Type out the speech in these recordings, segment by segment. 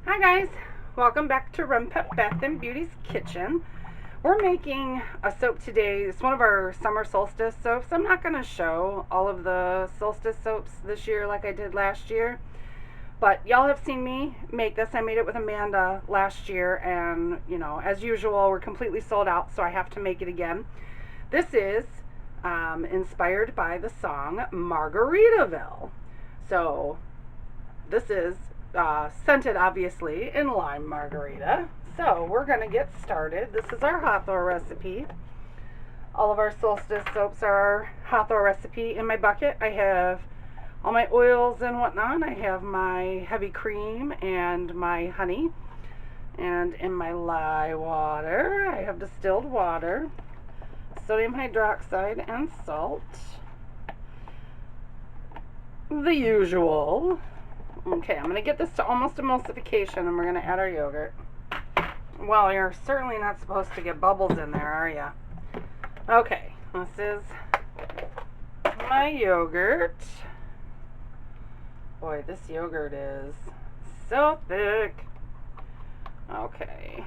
Hi guys, welcome back to Renpet Bath Beauty's kitchen. We're making a soap today. It's one of our summer solstice soaps. I'm not going to show all of the solstice soaps this year like I did last year, but y'all have seen me make this. I made it with Amanda last year, and as usual, we're completely sold out, so I have to make it again. This is inspired by the song Margaritaville. So this is scented obviously in Lime Margarita. So we're going to get started. This is our Hawthorne recipe. All of our solstice soaps are our Hawthorne recipe. In my bucket I have all my oils and whatnot. I have my heavy cream and my honey. And in my lye water I have distilled water, sodium hydroxide, and salt. The usual. Okay, I'm going to get this to almost emulsification, and we're going to add our yogurt. Well, you're certainly not supposed to get bubbles in there, are you? Okay, this is my yogurt. Boy, this yogurt is so thick. Okay.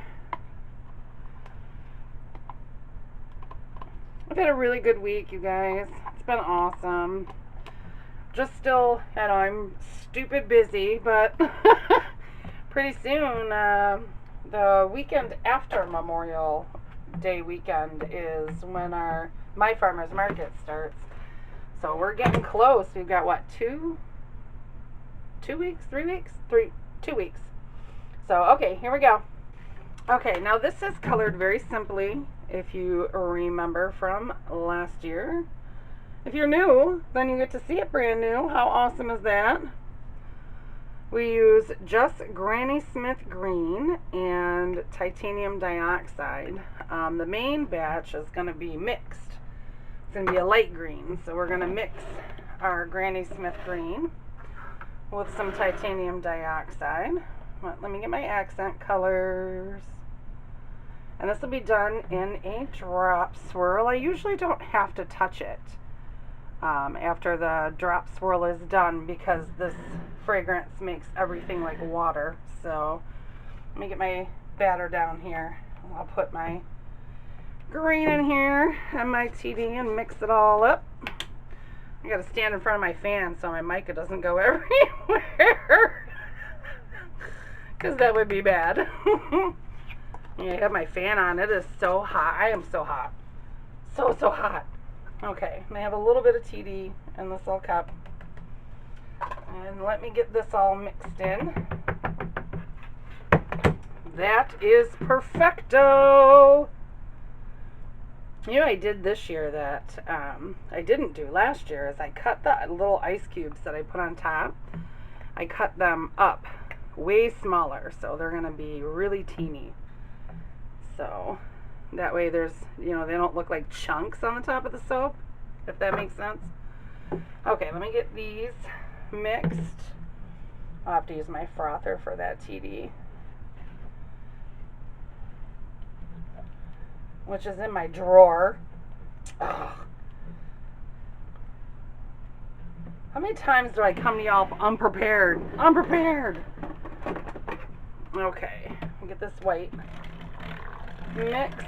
I've had a really good week, you guys. It's been awesome. Just still, I'm stupid busy, but pretty soon, the weekend after Memorial Day weekend is when our My Farmer's Market starts. So we're getting close. We've got what, 2 weeks, 3 weeks? 2 weeks. So, okay, here we go. Okay, now this is colored very simply, if you remember from last year. If you're new, then you get to see it brand new. How awesome is that? We use just Granny Smith green and titanium dioxide. The main batch is going to be mixed. It's going to be a light green. So we're going to mix our Granny Smith green with some titanium dioxide. Let me get my accent colors. And this will be done in a drop swirl. I usually don't have to touch it after the drop swirl is done, because this fragrance makes everything like water. So let me get my batter down here. I'll put my green in here and my TD and mix it all up. I gotta stand in front of my fan so my mica doesn't go everywhere, because that would be bad. Yeah, I have my fan on. It is so hot. I am so hot. So hot. Okay, and I have a little bit of TD in this little cup. And let me get this all mixed in. That is perfecto. I did this year that I didn't do last year, is I cut the little ice cubes that I put on top. I cut them up way smaller, so they're going to be really teeny. So that way there's, they don't look like chunks on the top of the soap, if that makes sense. Okay, let me get these mixed. I'll have to use my frother for that TD, which is in my drawer. Ugh. How many times do I come to y'all unprepared? Okay, I'll get this white mixed.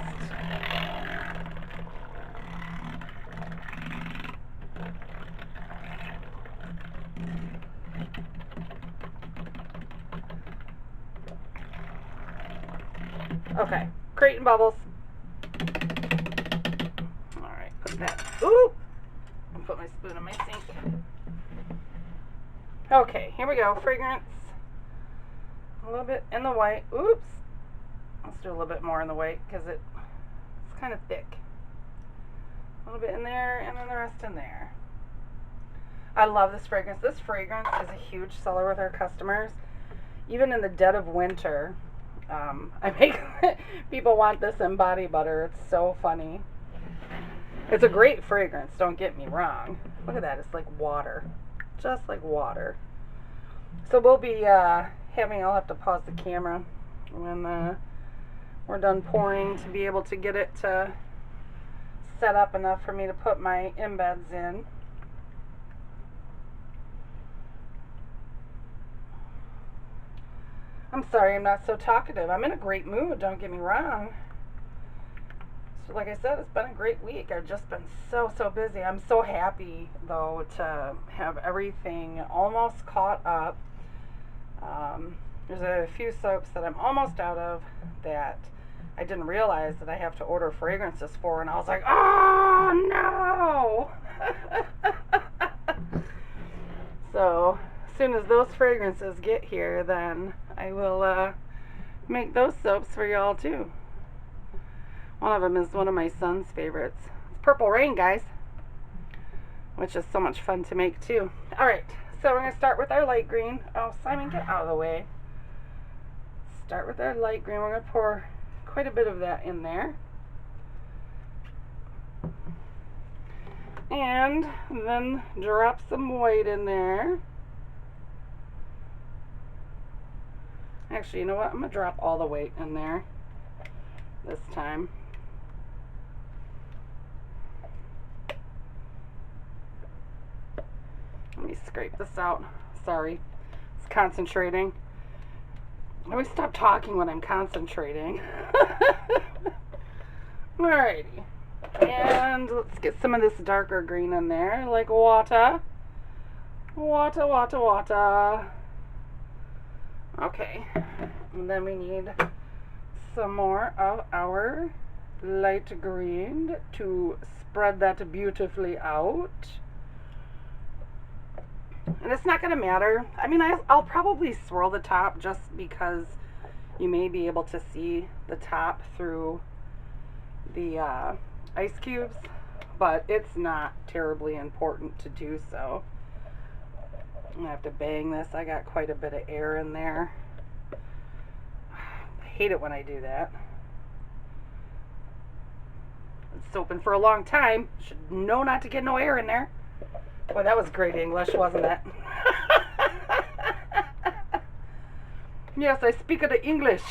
Okay, creating bubbles. Alright, put that. Ooh! I'll put my spoon in my sink. Okay, here we go. Fragrance. A little bit in the white. Oops. Let's do a little bit more in the white, because it's kind of thick. A little bit in there, and then the rest in there. I love this fragrance. This fragrance is a huge seller with our customers. Even in the dead of winter, I make people want this in body butter. It's so funny. It's a great fragrance, don't get me wrong. Look at that. It's like water. Just like water. So we'll be I'll have to pause the camera when we're done pouring to be able to get it to set up enough for me to put my embeds in. I'm sorry I'm not so talkative. I'm in a great mood, don't get me wrong. So like I said, it's been a great week. I've just been so busy. I'm so happy, though, to have everything almost caught up. There's a few soaps that I'm almost out of that I didn't realize that I have to order fragrances for, and I was like, oh no! So as soon as those fragrances get here, then I will make those soaps for y'all too. One of them is one of my son's favorites. It's Purple Rain, guys, which is so much fun to make too. Alright, so we're going to start with our light green. Oh, Simon, get out of the way. Start with our light green. We're going to pour quite a bit of that in there. And then drop some white in there. Actually, you know what? I'm going to drop all the white in there this time. Let me scrape this out. Sorry. It's concentrating. I always stop talking when I'm concentrating. Alrighty. And let's get some of this darker green in there, like water. Water. Okay. And then we need some more of our light green to spread that beautifully out. And it's not going to matter. I mean, I'll probably swirl the top just because you may be able to see the top through the ice cubes, but it's not terribly important to do so. I'm going to have to bang this. I got quite a bit of air in there. I hate it when I do that. It's open for a long time. Should know not to get no air in there. Boy, that was great English, wasn't it? Yes, I speak of the English.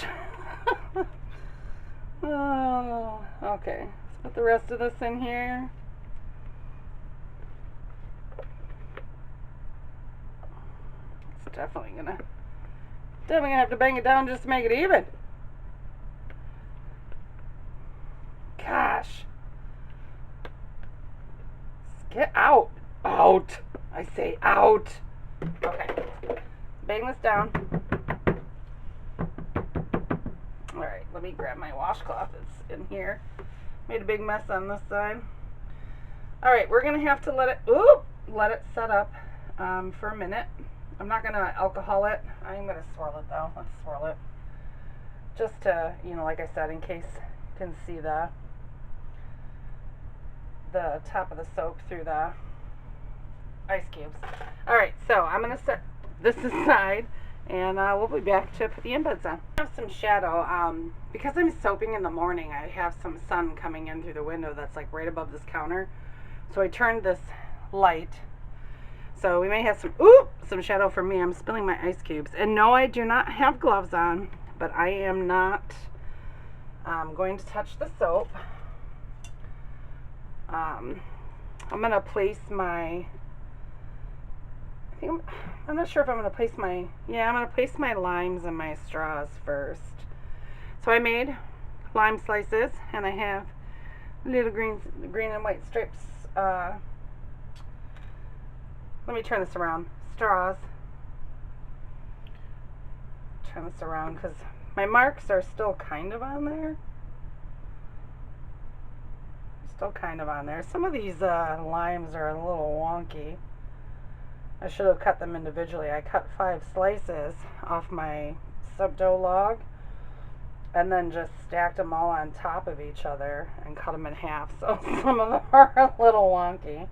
Oh, okay. Let's put the rest of this in here. It's definitely gonna have to bang it down just to make it even. Gosh. Get out. Out. I say out. Okay. Bang this down. Alright, let me grab my washcloth that's in here. Made a big mess on this side. Alright, we're going to have to let it set up for a minute. I'm not going to alcohol it. I'm going to swirl it though. Let's swirl it. Just to, like I said, in case you can see the top of the soap through the ice cubes. Alright, so I'm going to set this aside, and we'll be back to put the embeds on. I have some shadow. Because I'm soaping in the morning, I have some sun coming in through the window that's like right above this counter. So I turned this light. So we may have some shadow for me. I'm spilling my ice cubes. And no, I do not have gloves on, but I am not going to touch the soap. I'm going to place my... I'm not sure if I'm going to place I'm going to place my limes and my straws first. So I made lime slices, and I have little green and white strips. Let me turn this around. Straws. Turn this around because my marks are still kind of on there. Still kind of on there. Some of these limes are a little wonky. I should have cut them individually. I cut 5 slices off my subdough log and then just stacked them all on top of each other and cut them in half. So some of them are a little wonky.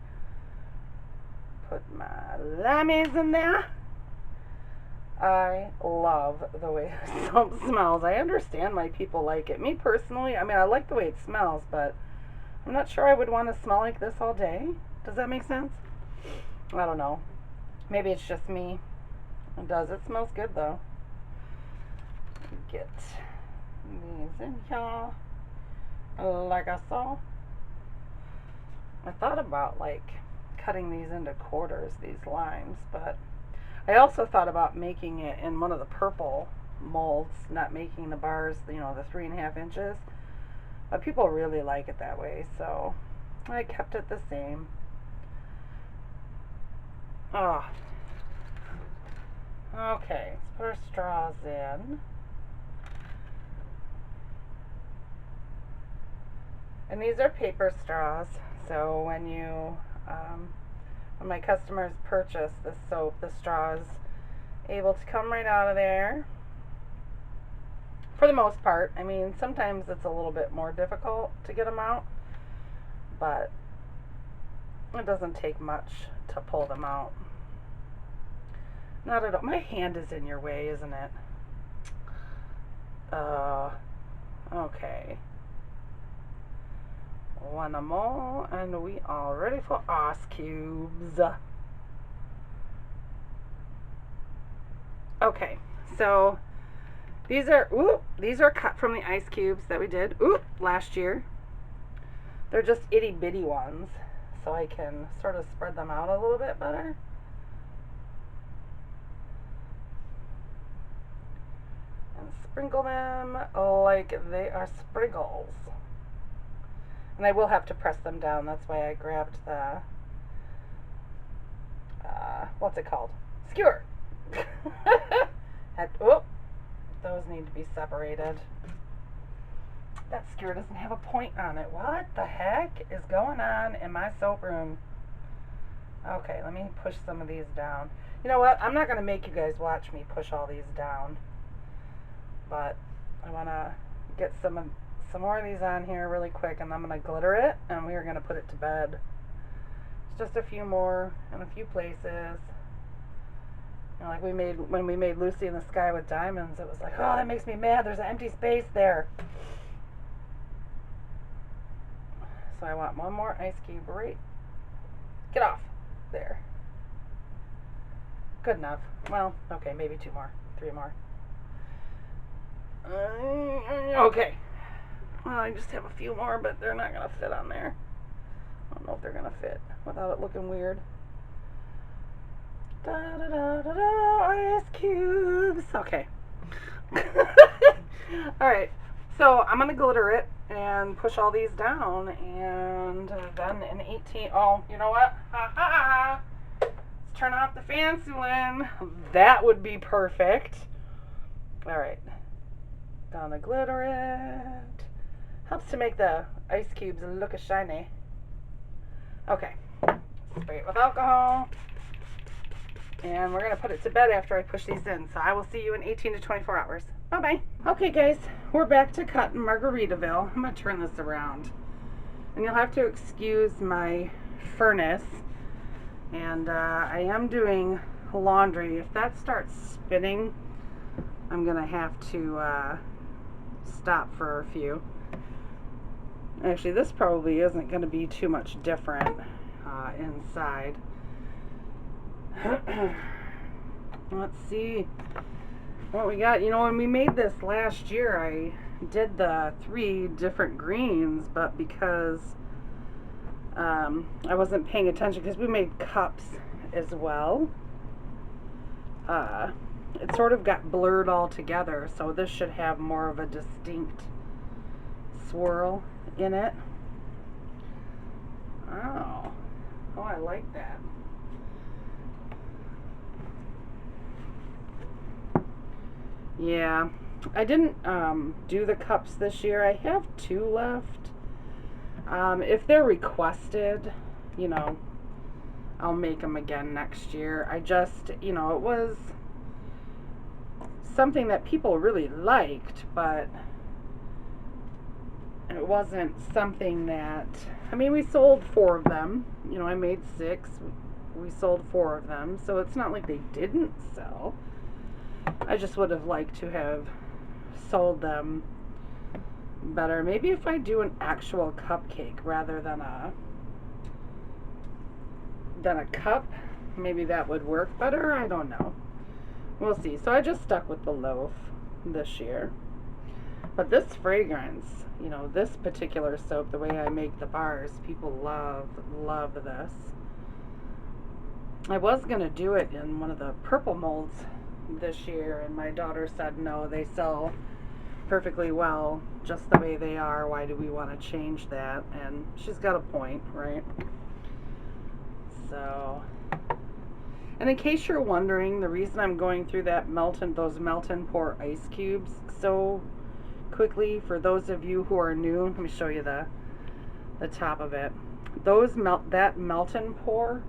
Put my limes in there. I love the way the soap smells. I understand why people like it. Me personally, I mean, I like the way it smells, but I'm not sure I would want to smell like this all day. Does that make sense? I don't know. Maybe it's just me. It does. It smells good though. Get these in here like I saw. I thought about like cutting these into quarters, these limes, but I also thought about making it in one of the purple molds, not making the bars, the 3.5 inches. But people really like it that way, so I kept it the same. Oh. Okay, let's put our straws in. And these are paper straws, so when my customers purchase this soap, the straw is able to come right out of there. For the most part. I mean, sometimes it's a little bit more difficult to get them out, but it doesn't take much to pull them out. Not at all. My hand is in your way, isn't it? Okay. One more, and we are ready for ice cubes. Okay, so these are cut from the ice cubes that we did last year. They're just itty bitty ones, so I can sort of spread them out a little bit better. And sprinkle them like they are sprinkles. And I will have to press them down. That's why I grabbed the, what's it called? Skewer. Those need to be separated. That skewer doesn't have a point on it. What the heck is going on in my soap room? Okay, let me push some of these down. You know what? I'm not going to make you guys watch me push all these down. But I want to get some more of these on here really quick, and I'm going to glitter it, and we are going to put it to bed. It's just a few more in a few places. Like when we made Lucy in the Sky with Diamonds, it was like, oh, that makes me mad. There's an empty space there. So I want one more ice cube right. Get off. There. Good enough. Well, okay, maybe 2 more. 3 more. Okay. Well, I just have a few more, but they're not going to fit on there. I don't know if they're going to fit without it looking weird. Da da da da da, ice cubes. Okay. Alright, so I'm going to glitter it and push all these down, and then in 18, oh, you know what? Ha ha! Let's turn off the fan, Sulin. That would be perfect. Alright. Gonna glitter it. Helps to make the ice cubes look shiny. Okay. Spray it with alcohol. And we're going to put it to bed after I push these in. So I will see you in 18 to 24 hours. Bye-bye. Okay, guys. We're back to cut in Margaritaville. I'm going to turn this around. And you'll have to excuse my furnace. And I am doing laundry. If that starts spinning, I'm going to have to stop for a few. Actually, this probably isn't going to be too much different inside. Let's see what we got. You know, when we made this last year, I did the 3 different greens, but because I wasn't paying attention, because we made cups as well, it sort of got blurred all together. So this should have more of a distinct swirl in it. Oh, I like that. Yeah, I didn't do the cups this year. I have 2 left. If they're requested, you know, I'll make them again next year. I just, you know, it was something that people really liked, but it wasn't something that, I mean, we sold 4 of them. You know, I made 6. We sold 4 of them, so it's not like they didn't sell. I just would have liked to have sold them better. Maybe if I do an actual cupcake rather than a cup, maybe that would work better. I don't know. We'll see. So I just stuck with the loaf this year. But this fragrance, you know, this particular soap, the way I make the bars, people love this. I was going to do it in one of the purple molds this year, and my daughter said no, they sell perfectly well just the way they are. Why do we want to change that? And she's got a point, right? So, and in case you're wondering, the reason I'm going through those melt and pour ice cubes so quickly, for those of you who are new, let me show you the top of it. That melt and pour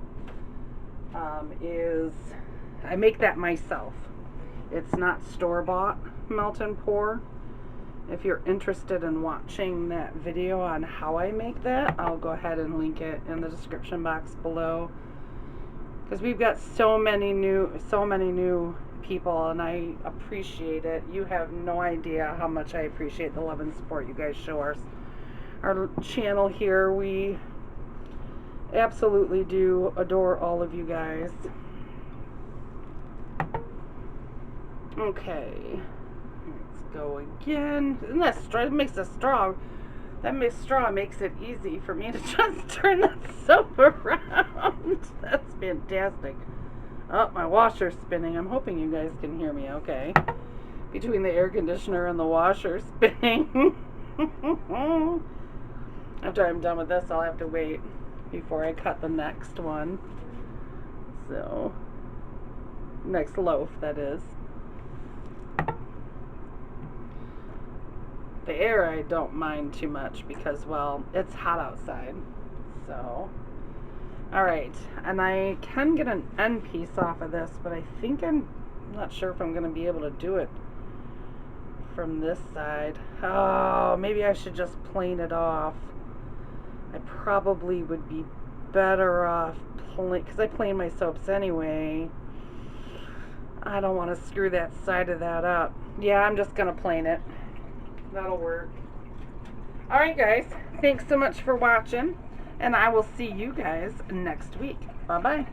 is, I make that myself. It's not store-bought melt and pour. If you're interested in watching that video on how I make that, I'll go ahead and link it in the description box below. Because we've got so many new people, and I appreciate it. You have no idea how much I appreciate the love and support you guys show our channel here. We absolutely do adore all of you guys. Okay. Go again. Isn't that straw? It makes a straw. Straw makes it easy for me to just turn that soap around. That's fantastic. Oh, my washer's spinning. I'm hoping you guys can hear me okay. Between the air conditioner and the washer spinning. After I'm done with this, I'll have to wait before I cut the next one. So, next loaf, that is. The air I don't mind too much because, well, it's hot outside. So, alright. And I can get an end piece off of this, but I think I'm not sure if I'm going to be able to do it from this side. Oh, maybe I should just plane it off. I probably would be better off because I plane my soaps anyway. I don't want to screw that side of that up. Yeah, I'm just going to plane it. That'll work. Alright guys, thanks so much for watching, and I will see you guys next week. Bye bye.